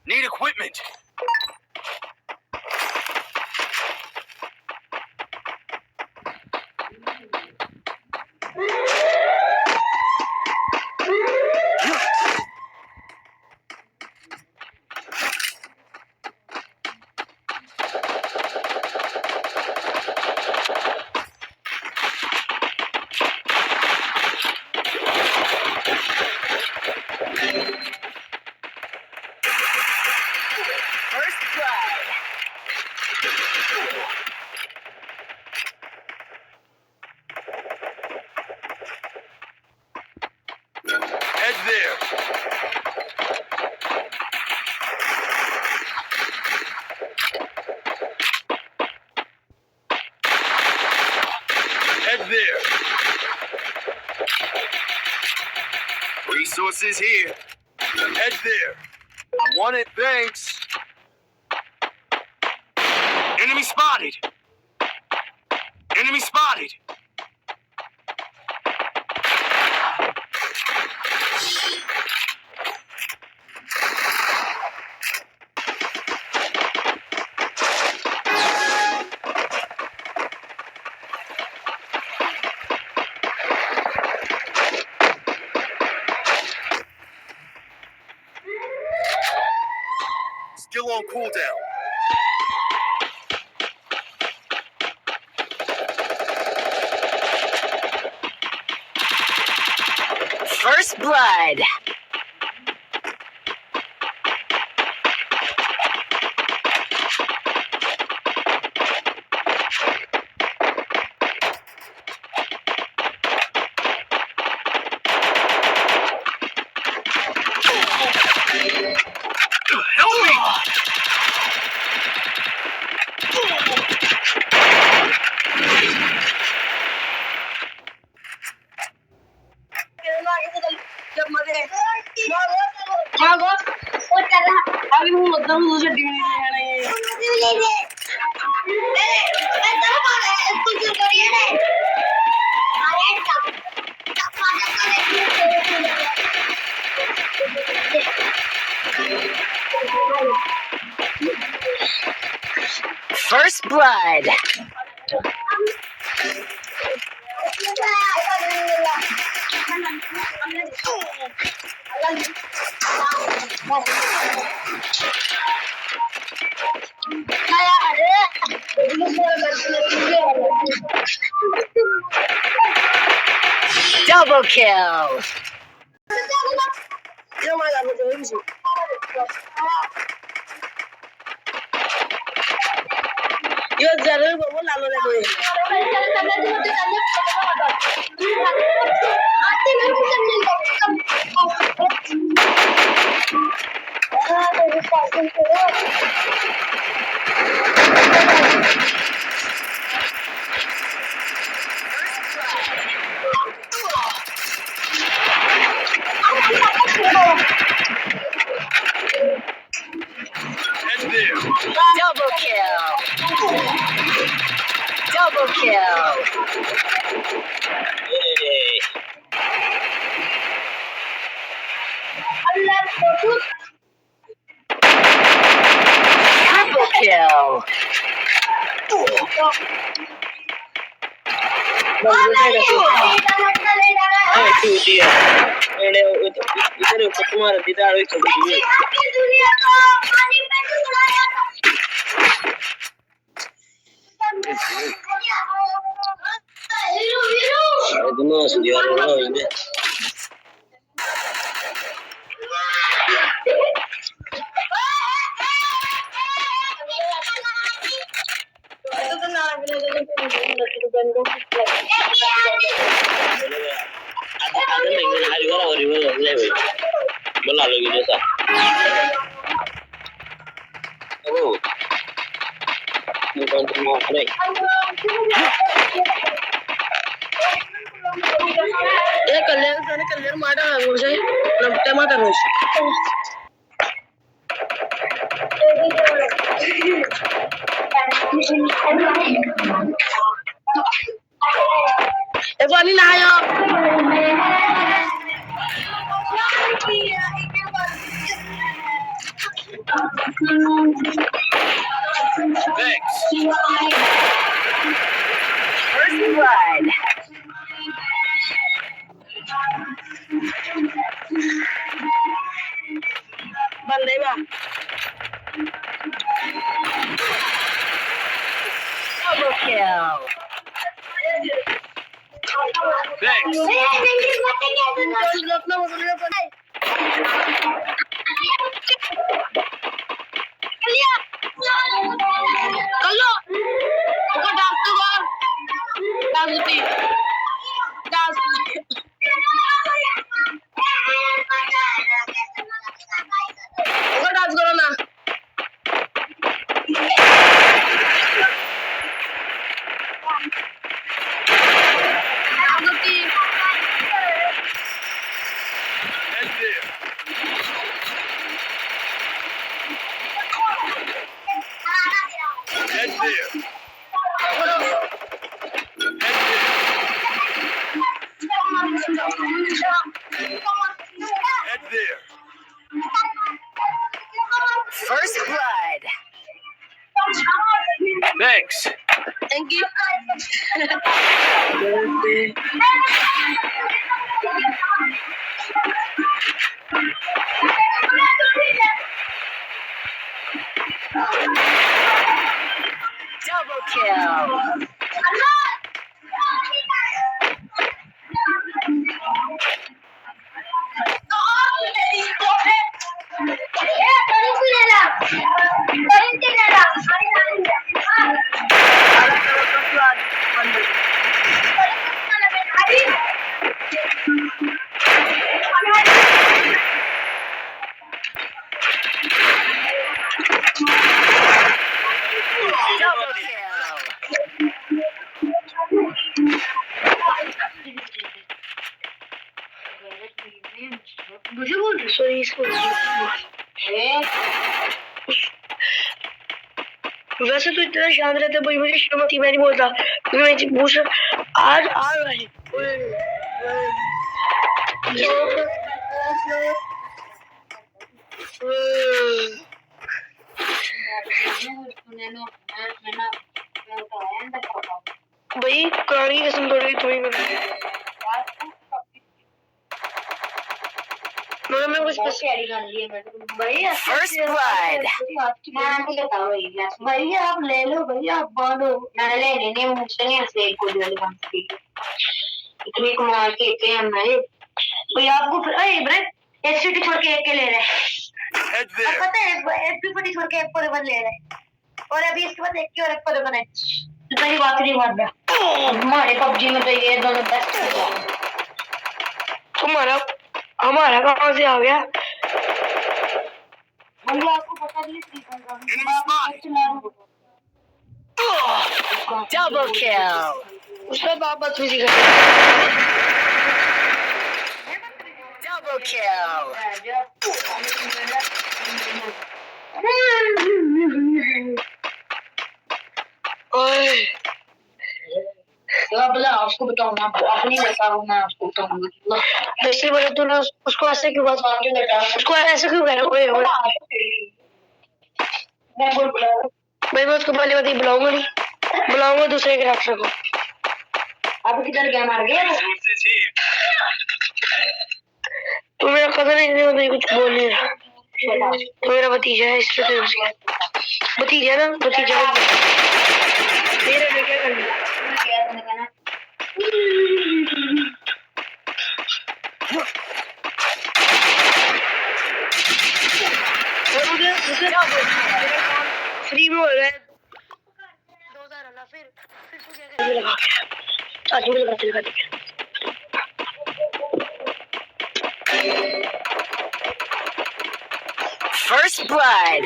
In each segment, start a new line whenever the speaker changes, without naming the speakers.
Need equipment. Head there. Head there. Resources here. Head there. I want it, thanks. Enemy spotted. Enemy spotted. Still on cooldown.
First blood.
Help me!
अभी वो मतलब मुझे degree नहीं है
First blood. Double kill.
Yo जरूर बोलो लालो ले कोई
Double kill. Double kill. Triple kill.
कल्याण माडा मुझे टमाटर पानी ना आया
Thanks.
First blood.
बंदे बा
Double kill.
Thanks.
अपना बदलना पड़ा कल्लो को डांस तो कर डांस होती डांस को डांस करो ना डांस होती
Head there. Head there. Head there.
First blood.
Thanks.
Thank you.
Double kill. Double kill.
Sorry, वैसे तो इतना शांत रहता भाई मुझे श्रीमती मैं नहीं बोलता मैं पूछ आज आ रहा है भाई कुरान की कसम तोड़ रही तुम्हें मैं कुछ भैया
First blood.
भैया आप ले लो भैया आप बोलो ले लेने मुझे से कोई इतनी कमाल के इतने हमारे भैया आपको फिर अरे ब्रेक एसटी छोड़ के एक के ले रहे हैं
Head there.
पता है एफपी छोड़ के एक पर बन ले रहे हैं और अभी इसके बाद एक के और एक पर बने मेरी बात नहीं मान रहा हमारे पबजी में तो ये दोनों बेस्ट है तुम्हारा हमारा कहाँ से आ गया भैया आपको पता नहीं
Double kill.
उसका बाप बदतमीजी
Double kill.
उसको बताऊंगा अपनी बताऊँ मैं उसको बताऊंगा दूसरी बात तो ना उसको ऐसे क्यों बात उसको ऐसे क्यों कह रहे हो भाई मैं उसको पहले बात बुलाऊंगा नहीं बुलाऊंगा दूसरे के रास्ते को अब किधर गया मार गया तो मेरा कदर नहीं कुछ बोल नहीं रहा तो मेरा भतीजा है इसलिए उसका भतीजा ना भतीजा मेरा मैं क्या करना फ्री में हो रहा है 2000 वाला फिर तो क्या करेगा आज मुझे लगा दिया
First blood.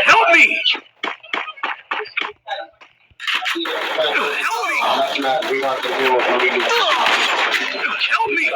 Help me! Help me!